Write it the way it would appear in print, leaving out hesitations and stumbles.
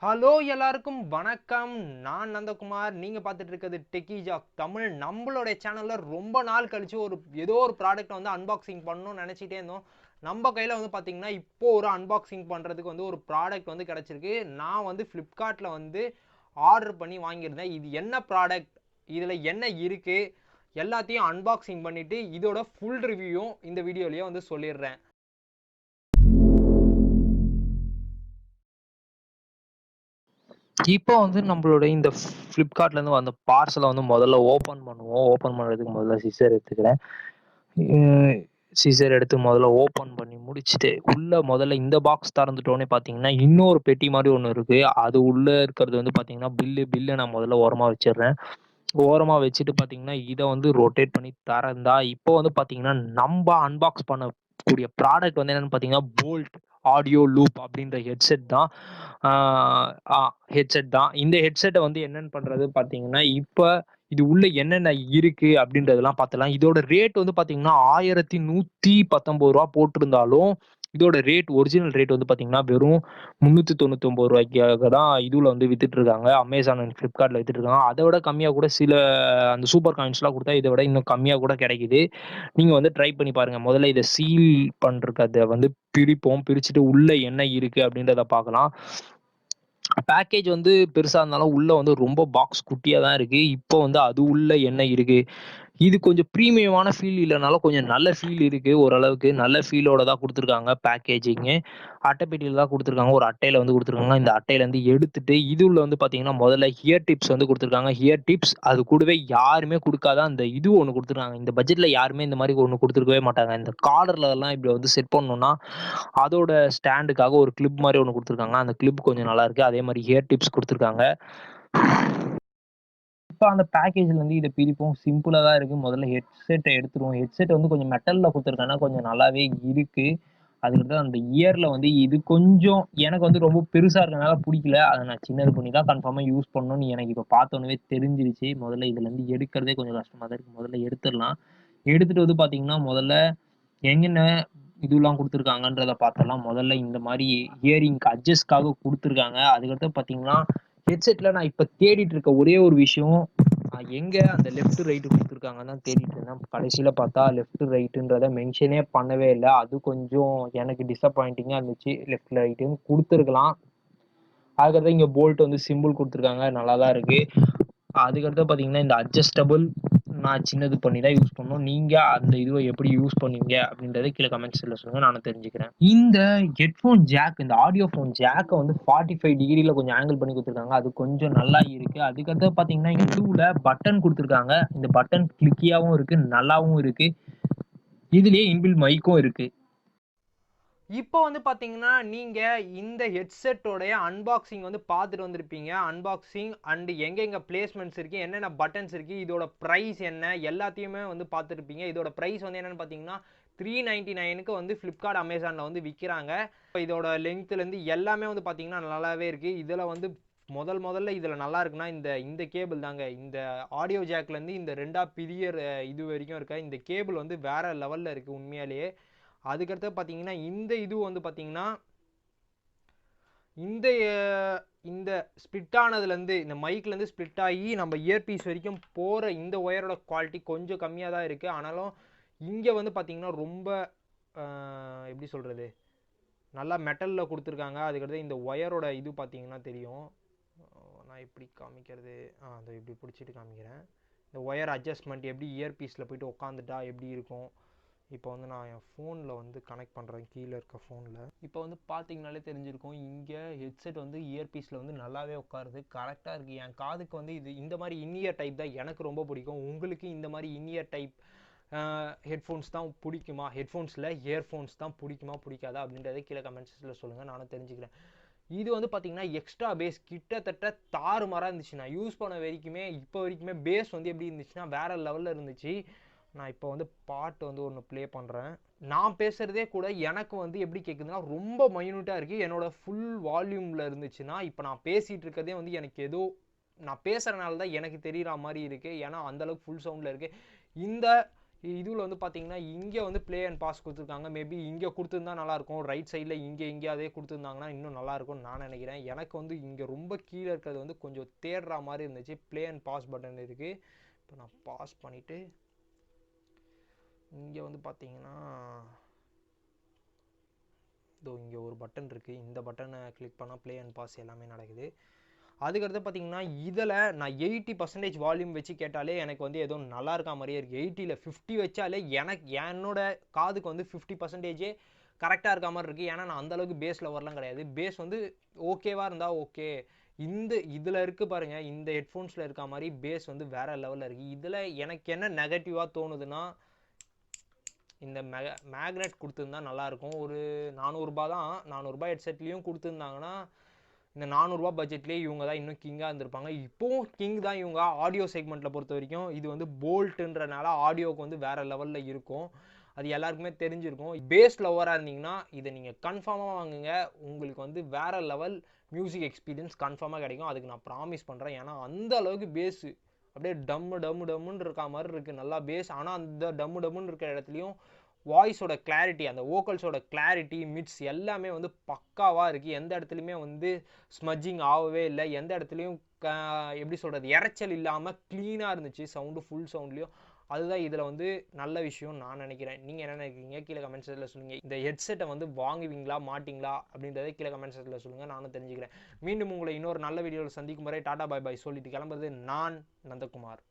Hello எல்லாருக்கும் வணக்கம். நான் நந்தகுமார். நீங்க பார்த்துட்டு இருக்கிறது டெக்கி ஜாக் தமிழ். நம்மளுடைய சேனல்ல ரொம்ப நாள் கழிச்சு ஏதோ ஒரு ப்ராடக்ட் வந்து அன்பாக்சிங் பண்ணணும்னு நினைச்சிட்டே இருந்தோம். நம்ம கையில வந்து பாத்தீங்கன்னா இப்போ ஒரு அன்பாக்சிங் பண்றதுக்கு வந்து ஒரு ப்ராடக்ட் வந்து கிடைச்சிருக்கு. நான் வந்து Flipkartல வந்து ஆர்டர் பண்ணி வாங்கியிருந்தேன். இது என்ன ப்ராடக்ட், இதுல என்ன இருக்கு, எல்லாத்தையும் அன்பாக்சிங் பண்ணிட்டு இதோட ஃபுல் ரிவ்யூவும் இந்த வீடியோலயே வந்து சொல்லிடுறேன். இப்போ வந்து நம்மளோட இந்த ஃப்ளிப்கார்ட்லேருந்து வந்த பார்சலை வந்து முதல்ல ஓப்பன் பண்ணுவோம். ஓப்பன் பண்ணுறதுக்கு முதல்ல சிசர் எடுத்துக்கிறேன். சிசர் எடுத்து முதல்ல ஓப்பன் பண்ணி முடிச்சுட்டு முதல்ல இந்த பாக்ஸ் திறந்துட்டோன்னே பார்த்தீங்கன்னா இன்னொரு பெட்டி மாதிரி ஒன்று இருக்குது. அது உள்ளே இருக்கிறது வந்து பார்த்தீங்கன்னா பில்லை நான் முதல்ல ஓரமாக வச்சிடுறேன். ஓரமாக வச்சுட்டு பார்த்தீங்கன்னா இதை வந்து ரொட்டேட் பண்ணி திறந்தா இப்போ வந்து பார்த்தீங்கன்னா நம்ம அன்பாக்ஸ் பண்ணக்கூடிய ப்ராடக்ட் வந்து என்னென்னு பார்த்தீங்கன்னா போல்ட் ஆடியோ லூப் அப்படின்ற ஹெட்செட் தான். இந்த ஹெட்செட்டை வந்து என்னன்னு பண்றது பார்த்தீங்கன்னா இப்போ இது உள்ள என்னென்ன இருக்கு அப்படின்றதெல்லாம் பார்த்தலாம். இதோட ரேட் வந்து பார்த்தீங்கன்னா 1119 போட்டிருந்தாலும் இதோட ரேட் ஒரிஜினல் ரேட் வந்து பார்த்தீங்கன்னா வெறும் 399 ரூபாய்க்காக தான் இதுல வந்து வித்துட்டு இருக்காங்க. அமேசான் அண்ட் ஃப்ளிப்கார்ட்ல வித்துட்டு இருக்காங்க. அதை விட கம்மியா கூட சில அந்த சூப்பர் காயின்ஸ்லாம் கொடுத்தா இதை விட இன்னும் கம்மியா கூட கிடைக்குது. நீங்க வந்து ட்ரை பண்ணி பாருங்க. முதல்ல இதை சீல் பண்றத வந்து பிரிச்சுட்டு உள்ள என்ன இருக்கு அப்படின்றத பார்க்கலாம். பேக்கேஜ் வந்து பெருசா இருந்தாலும் உள்ள வந்து ரொம்ப பாக்ஸ் குட்டியா தான் இருக்கு. இப்போ வந்து அது உள்ள என்ன இருக்கு, இது கொஞ்சம் பிரீமியமான ஃபீல் இல்லைனாலும் கொஞ்சம் நல்ல ஃபீல் இருக்கு. ஓரளவுக்கு நல்ல ஃபீலோட தான் கொடுத்துருக்காங்க. பேக்கேஜிங்கு அட்டைப்பெட்டியில் தான் கொடுத்துருக்காங்க. ஒரு அட்டையில வந்து கொடுத்துருக்காங்க. இந்த அட்டையிலேருந்து எடுத்துட்டு இதுல வந்து பார்த்தீங்கன்னா முதல்ல ஹியர் டிப்ஸ் வந்து கொடுத்துருக்காங்க. ஹியர் டிப்ஸ் அது கூடவே யாருமே கொடுக்காத அந்த இது ஒன்று கொடுத்துருக்காங்க. இந்த பட்ஜெட்ல யாருமே இந்த மாதிரி ஒன்று கொடுத்துருக்கவே மாட்டாங்க. இந்த கார்டர்ல எல்லாம் இப்படி வந்து செட் பண்ணணும்னா அதோட ஸ்டாண்டுக்காக ஒரு கிளிப் மாதிரி ஒன்று கொடுத்துருக்காங்க. அந்த கிளிப் கொஞ்சம் நல்லா இருக்கு. அதே மாதிரி ஹியர் டிப்ஸ் கொடுத்துருக்காங்க. இப்போ அந்த பேக்கேஜ்ல இருந்து இதை பிரிப்போம். சிம்பிளா தான் இருக்கு. முதல்ல ஹெட்செட்டை எடுத்துருவோம். ஹெட்செட் வந்து கொஞ்சம் மெட்டல்ல கொடுத்துருக்காங்கன்னா கொஞ்சம் நல்லாவே இருக்கு. அதுக்கடுத்து அந்த இயர்ல வந்து இது கொஞ்சம் எனக்கு வந்து ரொம்ப பெருசா இருக்கனால பிடிக்கல. அதை நான் சின்னது பண்ணி தான் கன்ஃபார்மா யூஸ் பண்ணணும்னு எனக்கு இப்போ பார்த்தோன்னே தெரிஞ்சிருச்சு. முதல்ல இதுல இருந்து எடுக்கிறதே கொஞ்சம் கஷ்டமா தான் இருக்கு. முதல்ல எடுத்துடலாம். எடுத்துட்டு வந்து பாத்தீங்கன்னா முதல்ல என்னென்ன இதுலாம் கொடுத்துருக்காங்கன்றத பார்த்தலாம். முதல்ல இந்த மாதிரி ஹியரிங்க்கு அட்ஜஸ்ட்காக கொடுத்துருக்காங்க. அதுக்கடுத்து பார்த்தீங்கன்னா ஹெட்செட்ல நான் இப்போ தேடிட்டு இருக்க ஒரே ஒரு விஷயம் எங்க அந்த லெஃப்ட் ரைட்டு கொடுத்துருக்காங்கன்னு தான் தேடிட்டு இருந்தேன். கடைசியில பார்த்தா லெஃப்ட் ரைட்டுன்றத மென்ஷனே பண்ணவே இல்லை. அது கொஞ்சம் எனக்கு டிசப்பாயிண்டிங்கா இருந்துச்சு. லெஃப்ட் ரைட்டுன்னு கொடுத்துருக்கலாம். அதுக்கடுத்து இங்க போல்ட் வந்து சிம்பிள் கொடுத்துருக்காங்க. நல்லா தான் இருக்கு. அதுக்கடுத்து பார்த்தீங்கன்னா இந்த அட்ஜஸ்டபிள் நான் சின்னது பண்ணி தான் யூஸ் பண்ணணும். நீங்க அந்த இதுவை எப்படி யூஸ் பண்ணுவீங்க அப்படின்றத கீழே கமெண்ட்ஸ்ல சொல்லுங்க. நானும் தெரிஞ்சுக்கிறேன். இந்த ஹெட்ஃபோன் ஜாக், இந்த ஆடியோ ஃபோன் ஜாக்கை வந்து 45 டிகிரில கொஞ்சம் ஆங்கிள் பண்ணி கொடுத்துருக்காங்க. அது கொஞ்சம் நல்லா இருக்கு. அதுக்கடுத்து பார்த்தீங்கன்னா இதுல பட்டன் கொடுத்துருக்காங்க. இந்த பட்டன் கிளிக்கியாவும் இருக்கு, நல்லாவும் இருக்கு. இதுலயே இன்பில் மைக்கும் இருக்கு. இப்போ வந்து பார்த்தீங்கன்னா நீங்கள் இந்த ஹெட்செட்டோடைய அன்பாக்சிங் வந்து பார்த்துட்டு வந்திருப்பீங்க. அன்பாக்சிங் அண்டு எங்கெங்கே பிளேஸ்மெண்ட்ஸ் இருக்குது, என்னென்ன பட்டன்ஸ் இருக்குது, இதோட ப்ரைஸ் என்ன, எல்லாத்தையுமே வந்து பார்த்துருப்பீங்க. இதோட ப்ரைஸ் வந்து என்னென்னு பார்த்தீங்கன்னா 399க்கு வந்து ஃப்ளிப்கார்ட் அமேசானில் வந்து விற்கிறாங்க. இப்போ இதோட லென்த்துலேருந்து எல்லாமே வந்து பார்த்தீங்கன்னா நல்லாவே இருக்குது. இதில் வந்து முதல்ல இதில் நல்லா இருக்குன்னா இந்த கேபிள் தாங்க. இந்த ஆடியோ ஜாக்லேருந்து இந்த ரெண்டாக பிரியர் இது வரைக்கும் இருக்க இந்த கேபிள் வந்து வேறு லெவலில் இருக்குது உண்மையாலேயே. அதுக்கடுத்து பார்த்தீங்கன்னா இந்த இது வந்து பார்த்தீங்கன்னா இந்த இந்த ஸ்ப்ளிட் ஆனதுலேருந்து இந்த மைக்லேருந்து ஸ்ப்ளிட் ஆகி நம்ம இயர்பீஸ் வரைக்கும் போகிற இந்த ஒயரோட குவாலிட்டி கொஞ்சம் கம்மியாக தான் இருக்குது. ஆனாலும் இங்கே வந்து பார்த்தீங்கன்னா ரொம்ப எப்படி சொல்கிறது, நல்லா மெட்டலில் கொடுத்துருக்காங்க. அதுக்கடுத்து இந்த ஒயரோட இது பார்த்தீங்கன்னா தெரியும். நான் எப்படி காமிக்கிறது, அதை இப்படி பிடிச்சிட்டு காமிக்கிறேன். இந்த ஒயர் அட்ஜஸ்ட்மெண்ட் எப்படி இயர்பீஸில் போய்ட்டு உட்காந்துட்டா எப்படி இருக்கும். இப்போ வந்து நான் என் ஃபோனில் வந்து கனெக்ட் பண்ணுறேன், கீழே இருக்க ஃபோனில். இப்போ வந்து பார்த்தீங்கனாலே தெரிஞ்சிருக்கும், இங்கே ஹெட்செட் வந்து இயர்பீஸில் வந்து நல்லாவே உட்காருது, கரெக்டாக இருக்குது. என் காதுக்கு வந்து இது இந்த மாதிரி இன்இயர் டைப் தான் எனக்கு ரொம்ப பிடிக்கும். உங்களுக்கு இந்த மாதிரி இன்இயர் டைப் ஹெட்ஃபோன்ஸ் தான் பிடிக்குமா, ஹெட்ஃபோன்ஸில் இயர்ஃபோன்ஸ் தான் பிடிக்காதா அப்படின்றத கீழே கமெண்ட்ஸில் சொல்லுங்கள், நானும் தெரிஞ்சுக்கிறேன். இது வந்து பார்த்தீங்கன்னா எக்ஸ்ட்ரா பேஸ் கிட்டத்தட்ட தாறுமாறாக இருந்துச்சு. நான் யூஸ் பண்ண இப்போ வரைக்குமே பேஸ் வந்து எப்படி இருந்துச்சுன்னா வேறு லெவலில் இருந்துச்சு. நான் இப்போ வந்து பாட்டு வந்து ஒன்று ப்ளே பண்ணுறேன். நான் பேசுகிறதே கூட எனக்கு வந்து எப்படி கேட்குதுன்னா ரொம்ப மைன்யூட்டாக இருக்குது. என்னோட ஃபுல் வால்யூமில் இருந்துச்சுன்னா இப்போ நான் பேசிகிட்டு இருக்கிறதே வந்து எனக்கு ஏதோ நான் பேசுகிறனால தான் எனக்கு தெரிகிற மாதிரி இருக்குது. ஏன்னா அந்தளவுக்கு ஃபுல் சவுண்டில் இருக்குது. இந்த இதில் வந்து பார்த்தீங்கன்னா இங்கே வந்து ப்ளே அண்ட் பாஸ் கொடுத்துருக்காங்க. மேபி இங்கே கொடுத்துருந்தா நல்லாயிருக்கும். ரைட் சைடில் இங்கே அதே கொடுத்துருந்தாங்கன்னா இன்னும் நல்லாயிருக்கும்னு நான் நினைக்கிறேன். எனக்கு வந்து இங்கே ரொம்ப கீழே இருக்கிறது வந்து கொஞ்சம் தேடுற மாதிரி இருந்துச்சு. ப்ளே அண்ட் பாஸ் பட்டன் இருக்குது. இப்போ நான் பாஸ் பண்ணிவிட்டு இங்கே வந்து பார்த்தீங்கன்னா இதோ இங்கே ஒரு பட்டன் இருக்குது. இந்த பட்டனை கிளிக் பண்ணால் ப்ளே அண்ட் பாஸ் எல்லாமே நடக்குது. அதுக்கடுத்து பார்த்தீங்கன்னா இதில் நான் 80% வால்யூம் வச்சு கேட்டாலே எனக்கு வந்து ஏதோ நல்லா இருக்கா மாதிரியே இருக்குது. 80ல் 50 வச்சாலே என்னோட காதுக்கு வந்து 50% கரெக்டாக இருக்க மாதிரி இருக்குது. ஏன்னா நான் அந்தளவுக்கு பேஸ் லெவல்லாம் கிடையாது. பேஸ் வந்து ஓகேவாக இருந்தால் ஓகே. இதில் இருக்குது பாருங்கள், இந்த ஹெட்ஃபோன்ஸில் இருக்க மாதிரி பேஸ் வந்து வேறு லெவலில் இருக்குது. இதில் எனக்கு என்ன நெகட்டிவாக தோணுதுன்னா இந்த மேக்னெட் கொடுத்துருந்தா நல்லாயிருக்கும். ஒரு 400 ரூபா தான். 400 ரூபாய் ஹெட்செட்லேயும் கொடுத்துருந்தாங்கன்னா இந்த 400 ரூபா பட்ஜெட்லேயே இவங்க தான் இன்னும் கிங்காக இருந்திருப்பாங்க. இப்போவும் கிங் தான் இவங்க ஆடியோ செக்மெண்ட்டில் பொறுத்த வரைக்கும். இது வந்து போல்ட்டுன்றனால ஆடியோவுக்கு வந்து வேறு லெவலில் இருக்கும். அது எல்லாருக்குமே தெரிஞ்சிருக்கும். பேஸ் லவராக இருந்தீங்கன்னா இதை நீங்கள் கன்ஃபார்மாக வாங்குங்க. உங்களுக்கு வந்து வேறு லெவல் மியூசிக் எக்ஸ்பீரியன்ஸ் கன்ஃபார்மாக கிடைக்கும். அதுக்கு நான் ப்ராமிஸ் பண்ணுறேன். ஏன்னா அந்த அளவுக்கு பேஸு அப்படியே டம்முன்னு இருக்கா மாதிரி இருக்குது. நல்லா பேஸ். ஆனால் அந்த டம்முன்னு இருக்கிற இடத்துலையும் வாய்ஸோட கிளாரிட்டி, அந்த வோக்கல்ஸோட கிளாரிட்டி, மிட்ஸ் எல்லாமே வந்து பக்காவாக இருக்குது. எந்த இடத்துலையுமே வந்து ஸ்மஜ்ஜிங் ஆகவே இல்லை. எந்த இடத்துலையும் எப்படி சொல்கிறது, இறைச்சல் இல்லாமல் க்ளீனாக இருந்துச்சு. சவுண்டு ஃபுல் சவுண்ட்லேயும். அதுதான் இதில் வந்து நல்ல விஷயம் நான் நினைக்கிறேன். நீங்கள் என்ன நினைக்கிறீங்க கீழே கமெண்ட் செக்ஷனில் சொல்லுங்கள். இந்த ஹெட்செட்டை வந்து வாங்குவீங்களா மாட்டிங்களா அப்படின்றத கீழே கமெண்ட் செக்ஷனில் சொல்லுங்கள். நானும் தெரிஞ்சுக்கிறேன். மீண்டும் உங்களை இன்னொரு நல்ல வீடியோவில் சந்திக்கும் வரை டாடா பாய் பாய் சொல்லிட்டு கிளம்புறது நான் நந்தகுமார்.